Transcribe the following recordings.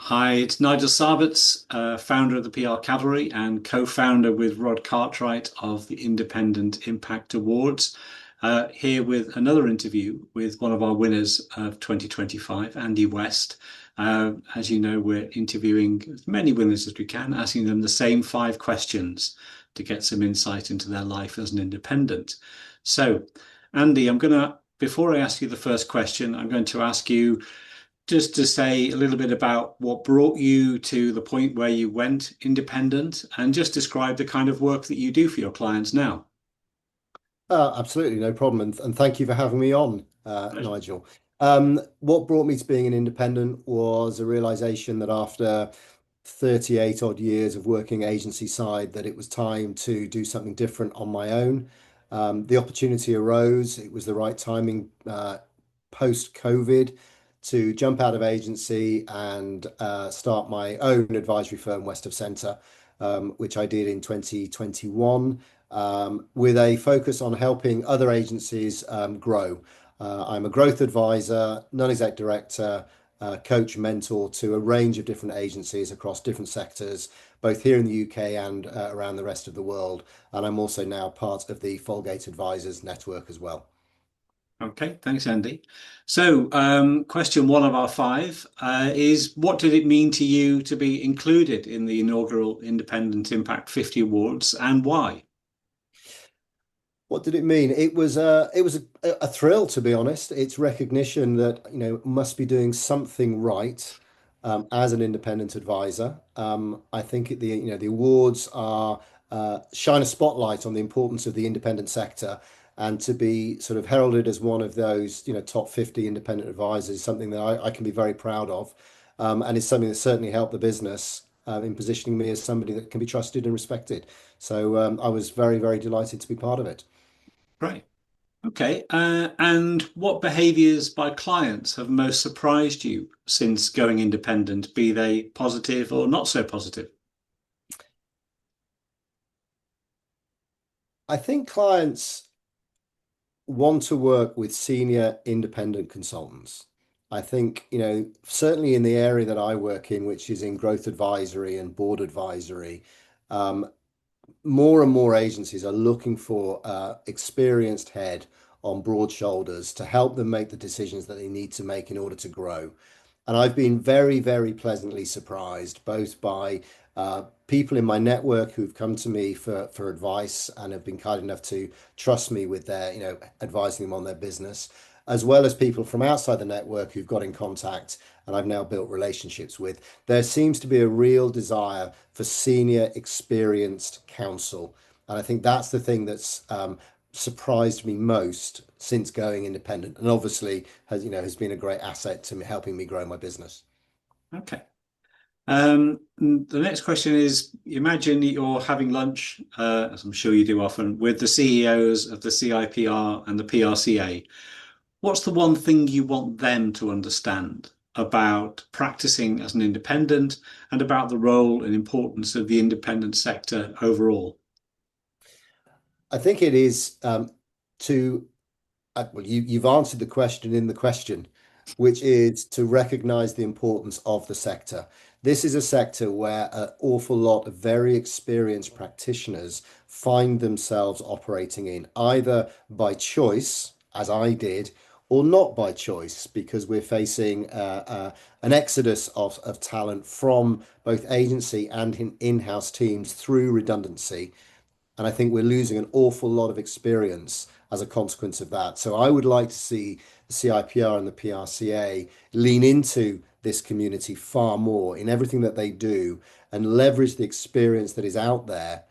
Hi, it's Nigel Sarbets, founder of the PR Cavalry and co-founder with Rod Cartwright of the Independent Impact Awards. Here with another interview with one of our winners of 2025, Andy West. As you know, we're interviewing as many winners as we can, asking them the same five questions to get some insight into their life as an independent. So, Andy, before I ask you the first question, I'm going to ask you just to say a little bit about what brought you to the point where you went independent and just describe the kind of work that you do for your clients now. Absolutely, no problem. And thank you for having me on, Pleasure. Nigel. What brought me to being an independent was a realization that after 38 odd years of working agency side, that it was time to do something different on my own. The opportunity arose. It was the right timing, post-COVID, to jump out of agency and start my own advisory firm, West of Centre, which I did in 2021, with a focus on helping other agencies grow. I'm a growth advisor, non-exec director, coach, mentor to a range of different agencies across different sectors, both here in the UK and around the rest of the world. And I'm also now part of the Folgate Advisors Network as well. Okay, thanks, Andy. So, question one of our five is what did it mean to you to be included in the inaugural Independent Impact 50 Awards and why? What did it mean? It was a thrill, to be honest. It's recognition that, must be doing something right as an independent advisor. I think the awards are shine a spotlight on the importance of the independent sector, and to be sort of heralded as one of those, top 50 independent advisors is something that I can be very proud of, and it's something that certainly helped the business in positioning me as somebody that can be trusted and respected. So I was very, very delighted to be part of it. Right. Okay. And what behaviors by clients have most surprised you since going independent, be they positive or not so positive? I think clients want to work with senior independent consultants. I think, certainly in the area that I work in, which is in growth advisory and board advisory, um, more and more agencies are looking for experienced head on broad shoulders to help them make the decisions that they need to make in order to grow. And I've been very, very pleasantly surprised both by people in my network who've come to me for advice and have been kind enough to trust me with their, advising them on their business, as well as people from outside the network who've got in contact and I've now built relationships with. There seems to be a real desire for senior, experienced counsel. And I think that's the thing that's surprised me most since going independent, and obviously has been a great asset to me, helping me grow my business. Okay. The next question is, imagine you're having lunch, as I'm sure you do often, with the CEOs of the CIPR and the PRCA. What's the one thing you want them to understand about practicing as an independent and about the role and importance of the independent sector overall? I think it is to well, you've answered the question in the question, which is to recognize the importance of the sector. This is a sector where an awful lot of very experienced practitioners find themselves operating in, either by choice, as I did, or not by choice, because we're facing an exodus of talent from both agency and in-house teams through redundancy. And I think we're losing an awful lot of experience as a consequence of that. So I would like to see the CIPR and the PRCA lean into this community far more in everything that they do and leverage the experience that is out there.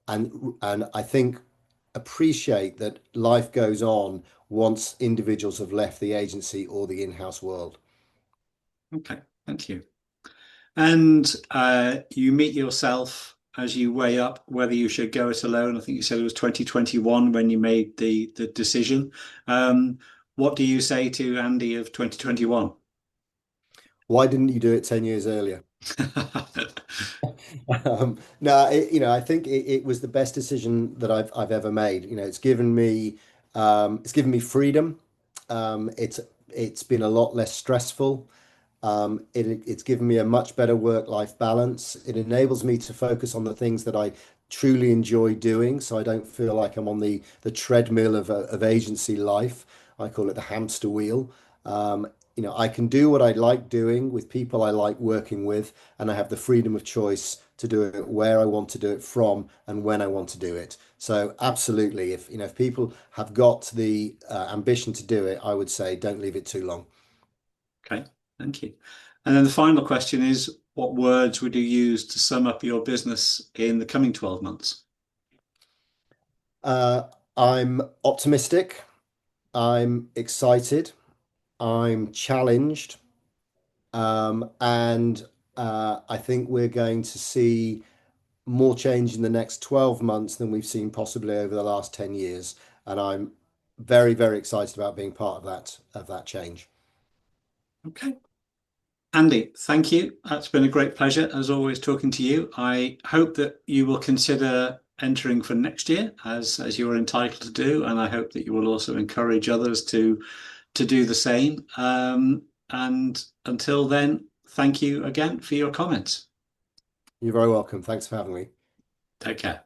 And I think appreciate that life goes on once individuals have left the agency or the in-house world. Okay, thank you. And you meet yourself as you weigh up whether you should go it alone. I think you said it was 2021 when you made the decision. What do you say to Andy of 2021? Why didn't you do it 10 years earlier? No, I think it was the best decision that I've ever made. It's given me freedom. It's been a lot less stressful. It's given me a much better work-life balance. It enables me to focus on the things that I truly enjoy doing, so I don't feel like I'm on the treadmill of agency life. I call it the hamster wheel. I can do what I like doing with people I like working with, and I have the freedom of choice to do it where I want to do it from and when I want to do it. So absolutely, if people have got the ambition to do it, I would say don't leave it too long. Okay, thank you. And then the final question is, what words would you use to sum up your business in the coming 12 months? Uh, I'm optimistic. I'm excited. I'm challenged. And I think we're going to see more change in the next 12 months than we've seen possibly over the last 10 years. And I'm very, very excited about being part of that change. Okay. Andy, thank you. That's been a great pleasure, as always, talking to you. I hope that you will consider entering for next year, as you are entitled to do, and I hope that you will also encourage others to do the same. And until then, thank you again for your comments. You're very welcome. Thanks for having me. Take care.